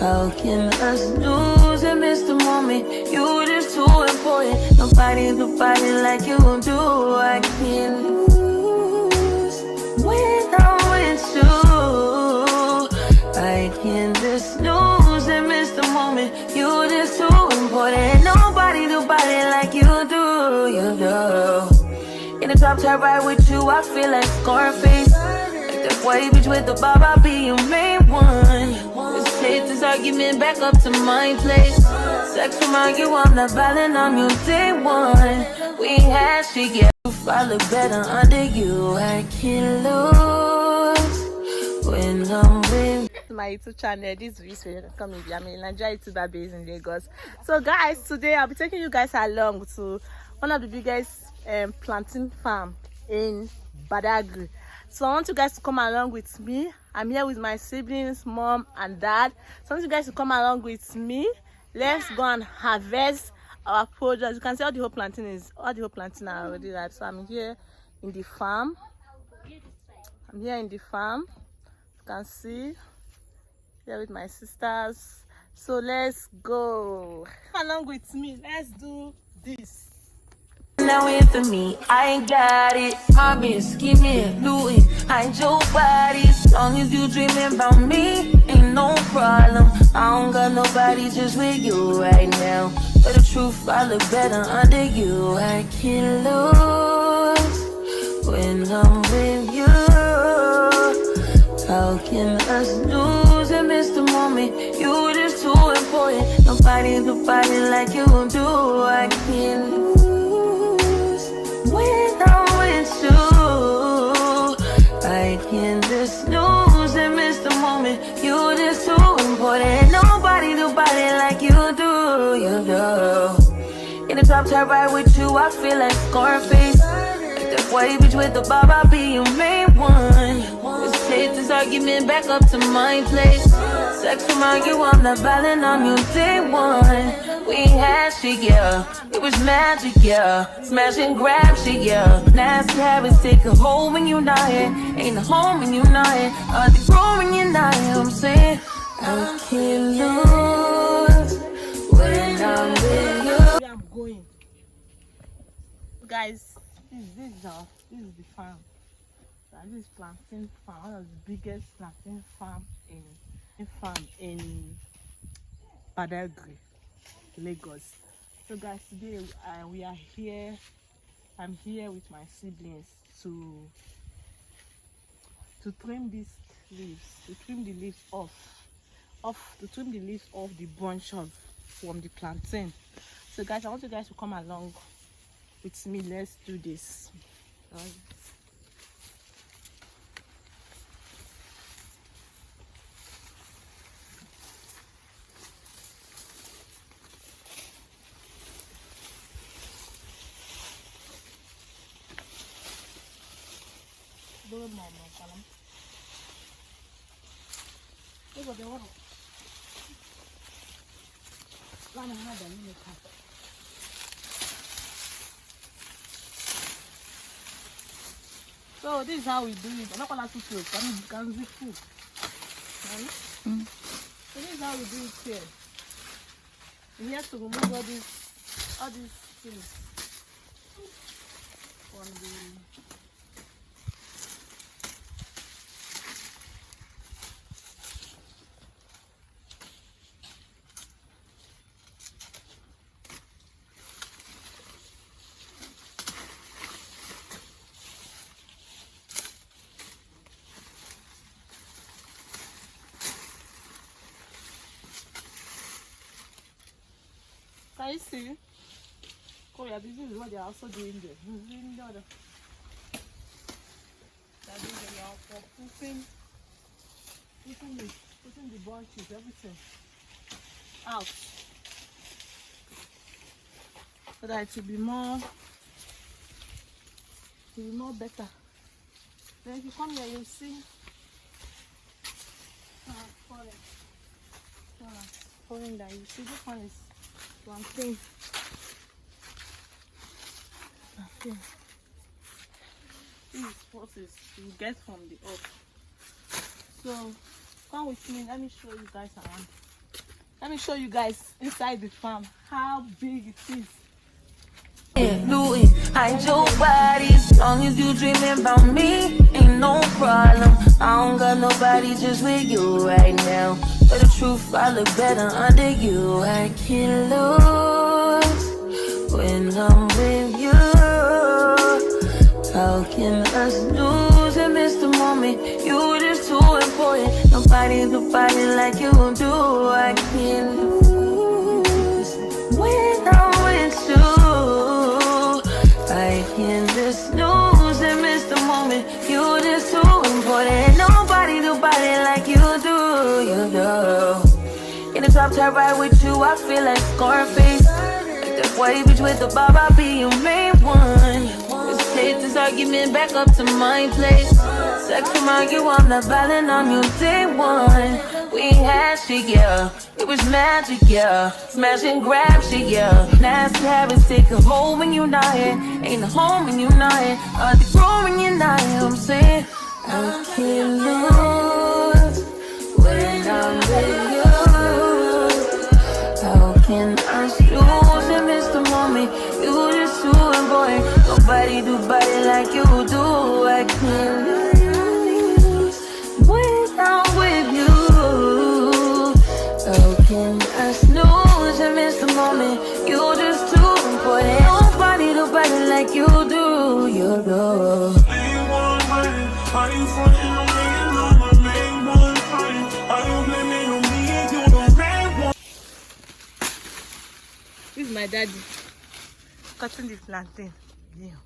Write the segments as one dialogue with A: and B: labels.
A: How can us lose and miss the moment? You just too important. Nobody do body like you do. I can't lose when I'm with you. I can't just lose and miss the moment. You just too important. Nobody do body like you do. You do. In the top top right with you, I feel like Scarface. Like that white bitch with the bob, I'll be your main one. Let's take this argument back up to my place. Sex from argue, I'm not violent, I'm your day one. We had shit, yeah, I look better under you. I can't lose when I'm with
B: my YouTube channel. This is coming. I'm in Nigeria YouTuber based in Lagos. So guys, today I'll be taking you guys along to one of the biggest plantain farm in Badagry. So I want you guys to come along with me. I'm here with my siblings, mom and dad. So I want you guys to come along with me. Let's go and harvest our produce. You can see all the whole plantain are already right. So I'm here in the farm. You can see here with my sisters. So let's go. Come along with me. Let's do this.
A: Now in for me, I ain't got it. Mobbing, scheming, looting, hide your body. As long as you dreaming about me, ain't no problem. I don't got nobody just with you right now. But the truth, I look better under you. I can't lose when I'm with you. How can us lose and miss the moment? You just too important. Nobody do body like you do. I can't lose when I'm with you. I can't just lose and miss the moment. You just too important. Nobody do body like you do. You do. In the top top right with you, I feel like Scarface. Like that white bitch with the bob, I'll be your main one. Let's take this argument back up to my place. Sex from argue, I'm not violent, I'm your day one. We had shit, yeah. It was magic, yeah. Smash and grab shit, yeah. Nasty habits take a hold when you're not here. Ain't a home when you're not here. Hard to grow when you're not here. I'm saying I can't lose when I'm with you.
B: Where I'm going, guys. This is the farm. This is plantain farm, one of the biggest plantain farm in Badagry, Lagos. So guys, today we are here. I'm here with my siblings to trim these leaves, to trim the leaves off the bunch from the plantain. So guys, I want you guys to come along with me. Let's do this. So this is how we do it. I'm not gonna too close. Can zip food. So this is how we do it here. We have to remove all these things from the. Can you see? Oh yeah, this is what they are also doing there. Doing the other. They're doing for putting the bunches, everything out, so that it will be more better. Then if you come here, you'll see falling down. You see this one is plantain. This is what you get from the earth. So come with me, let me show you guys around. Let me show you guys inside the farm how big it is.
A: Louis, hide your body. As long as you dreaming about me, ain't no problem. I don't got nobody just with you right now. But the truth, I look better under you. I can't lose when I'm with you. How can us lose and miss the moment? You just too important. Nobody do body like you do. I can't lose when I'm with you. I can just lose and miss the moment. You just too important. Nobody do body like you do. You do. In the top tier ride with you, I feel like Scarface. Like that white bitch with the bob, I'll be your main one. Let's take this argument back up to my place. Sex from argue, I'm not violent on you day one. We had shit, yeah. It was magic, yeah. Smash and grab shit, yeah. Nasty habits take a hold when you're not here. Ain't a home when you're not here. Are they grown when you're not here? I'm saying I can't lose when I'm with you. How can I lose and miss the moment? You just too important. Nobody do body like you do. I can't lose when I'm with you. How can I snooze and miss the moment? You just too important. Nobody do body like you do. You do.
B: This is my daddy cutting the plantain. Yeah.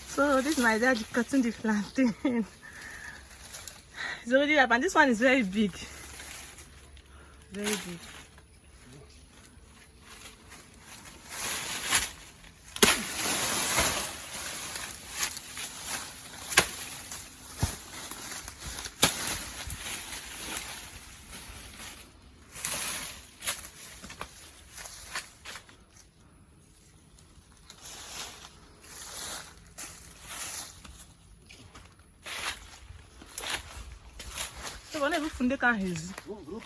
B: So this is my daddy cutting the plantain. It's already up, and this one is very big. Very big. So when you find the car is. What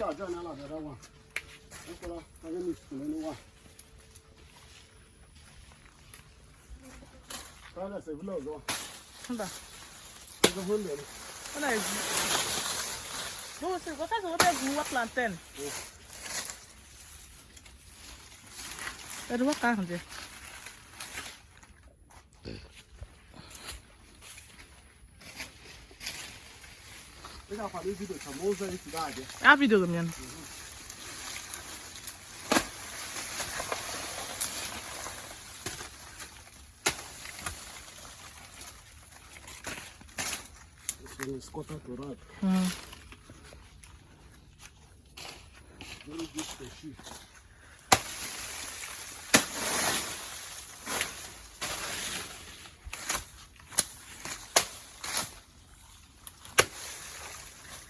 B: plantain? What kind of? A video minha.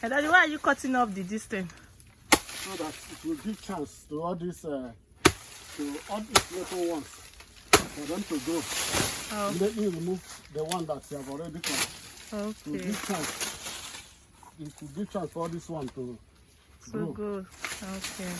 B: Hey, Daddy, why are you cutting off the distance?
C: So that it will give chance to all these little ones for them to grow.
B: Oh.
C: Let me remove the one that you have already cut.
B: Okay.
C: To give chance. It will give chance for this one to grow.
B: So good. Okay.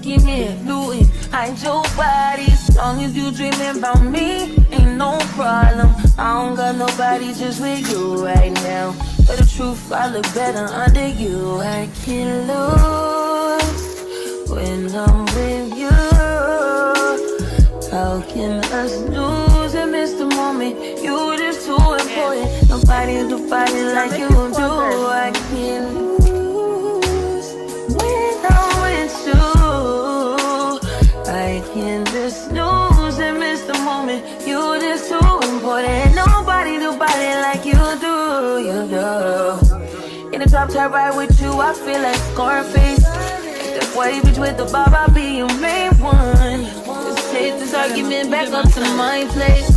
A: Give me Louis, hide your body. As long as you dreaming about me, ain't no problem. I don't got nobody just with you right now. But the truth, I look better under you. I can't lose when I'm with you. How can us lose and miss the moment? You just too important. Nobody do body like you do. I can't lose when I'm with you. I can just lose and miss the moment. You just too important. Nobody do body like you do. You do. In the the top tier right with you, I feel like Scarface. That white bitch with the bob, I'll be your main one. Just take this argument back up to my place.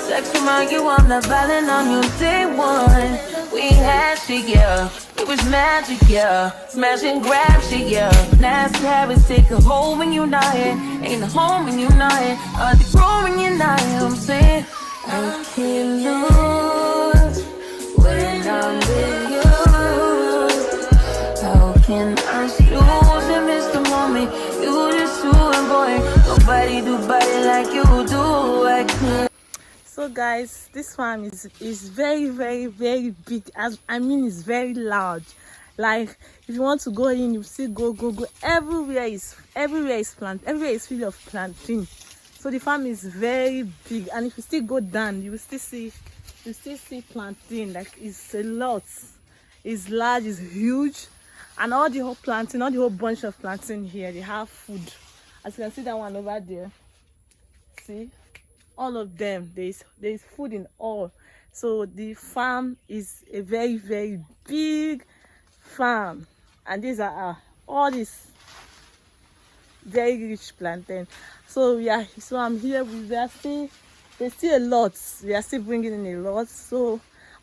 A: Sex remind you I'm not violent on you day one. We had shit, yeah. It was magic, yeah. Smash and grab shit, yeah. Nasty habits take a hold when you're not here. Ain't a home when you're not here. Are they grow when you're not here? I'm saying I can't lose when I'm with you. How can I lose and miss the moment? You just too important. Nobody do body like you do. I can't.
B: So guys, this farm is very big. As I mean, it's very large. Like if you want to go in, you see go. Everywhere is filled of plantain. So the farm is very big, and if you still go down, you will still see plantain. Like it's a lot. It's large, it's huge, and all the whole plantain, all the whole bunch of plantain here, they have food. As you can see that one over there. See. All of them, there's food in all. So the farm is a very big farm, and these are all this very rich plantain. So I'm here. There's still a lot. We are still bringing in a lot. So I'm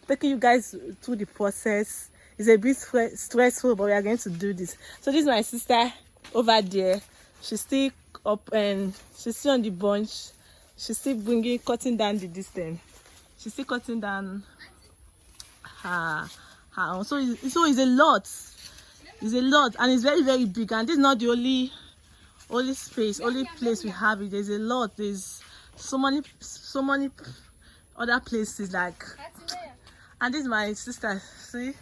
B: taking you guys through the process. It's a bit stressful, but we are going to do this. So this is my sister over there. She's still up and she's still on the bunch. She's still cutting down the distance. She's still cutting down her so it's a lot. It's a lot, and it's very big. And this is not the only place we have it. There's a lot. There's so many other places like. And this is my sister. See,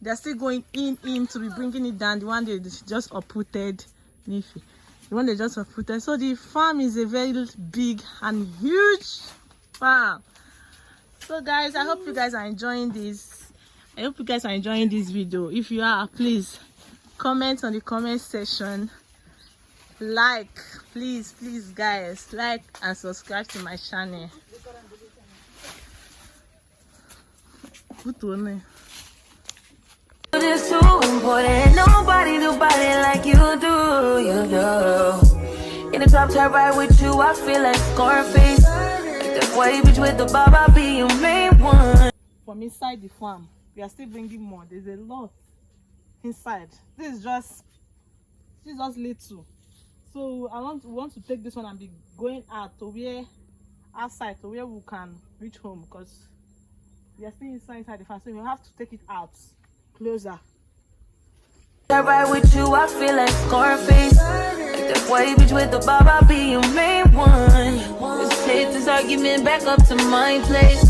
B: they're still going in to be bringing it down. The one they just uprooted. The one they just uprooted. So the farm is a very big and huge farm. So guys, I hope you guys are enjoying this. I hope you guys are enjoying this video. If you are, please comment on the comment section. Like, please guys, like and subscribe to my channel.
A: Just too important. Nobody do body like you do. You do. In the top tier right with you, I feel like Scarface. That white bitch with the bob, I'll be your main one.
B: From inside the farm, we are still bringing more. There's a lot inside. This is just little. So we want to take this one and be going out to outside to where we can reach home, because we are still inside the farm. So we have to take it out closer.
A: Right with you, I feel like Scarface. That white bitch with the bob, I'll be your main one. Just take this argument back up to my place.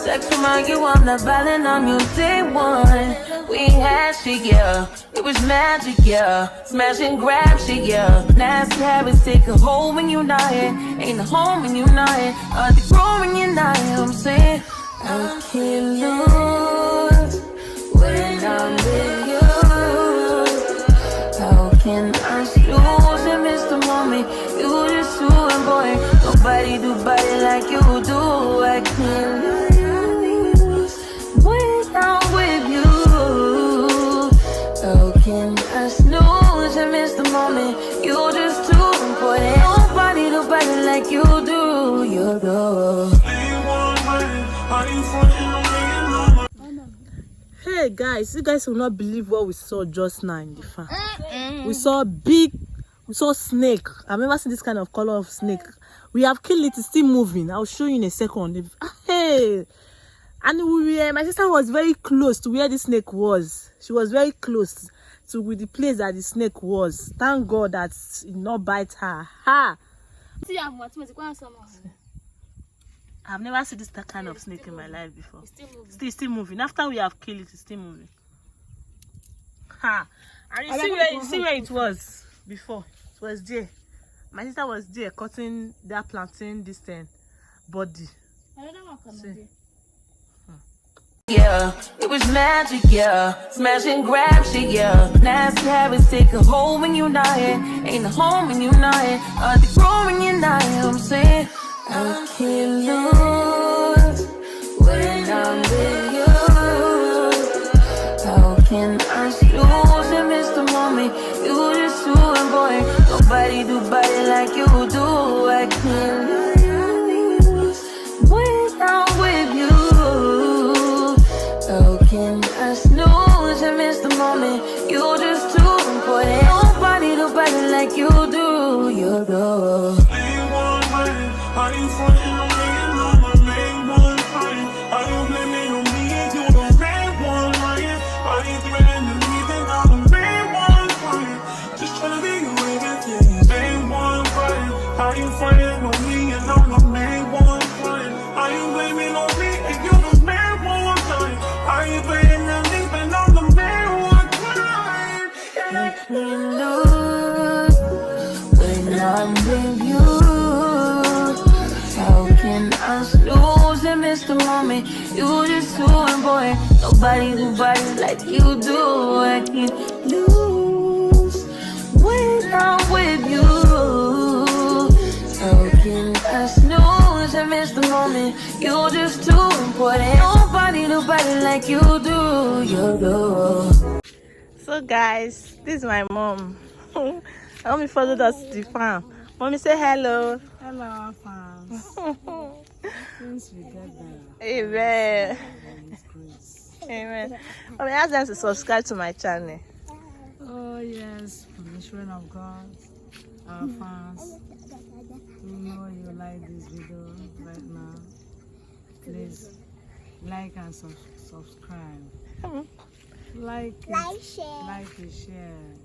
A: Sex remind you I'm not violent on you day one. We had shit, yeah. It was magic, yeah. Smash and grab shit, yeah. Nasty habits take a hold when you're not here. Ain't a home when you're not here. Are they grow when you're not here? I'm saying I can't lose when I'm with you. How can I lose and miss the moment? You just too important. Nobody do body like you do. I can't lose when I'm with you. How can I snooze and miss the moment? You just too important. Nobody do body like you do. You do.
B: Hey guys, you guys will not believe what we saw just now in the farm. We saw snake. I've never seen this kind of color of snake. We have killed it. It's still moving. I'll show you in a second. Hey, and my sister was very close to where the snake was. She was very close to the place that the snake was. Thank God that it did not bite her. Ha! I've never seen this kind of snake in my life before. It's still moving. After we have killed it, it's still moving. Ha! And you see where it was before? It was there. My sister was there cutting that plantain body. See?
A: Yeah, it was magic, yeah. Smash and grab shit, yeah. Nasty habits take a hold when you're not here. Ain't a home when you're not here. Are they grow when you're not here? I'm saying I can't lose when I'm with you. How can nobody do body like you do. I can't lose when I'm with you. How can I snooze and miss the moment? You're just too important. Nobody do body like you do. You do.
D: Are you frontin' on me and I'm the main one crying? Are you blaming on me and you the main one lying? Are you threatening me then I'm the main one crying? Just tryna be your everything, main one crying. Are you frontin' on me and I'm the main one crying? Are you blaming on me and you the main one crying? Are you blaming on me and I'm the main one crying?
A: I can't lose when I'm with you. How can I lose and miss the moment? You just too important. Nobody do body like you do. I can't lose when I'm with you. How can I snooze and miss the moment? You just too important. Nobody do body like you do. You do.
B: So guys, this is my mom. Mommy followed us to the farm. Mommy, say hello.
E: Hello, our fans. Since we get there,
B: Amen.
E: it's great.
B: Amen. Mommy, ask them to subscribe to my channel.
E: Oh yes, from the children of God, our fans. We know you like this video right now. Please like and subscribe. Like it, share,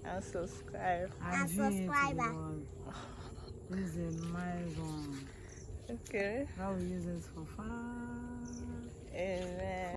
B: And subscribe.
E: and view it to the world. This is my one.
B: Okay.
E: I will use it for fun.
B: Amen.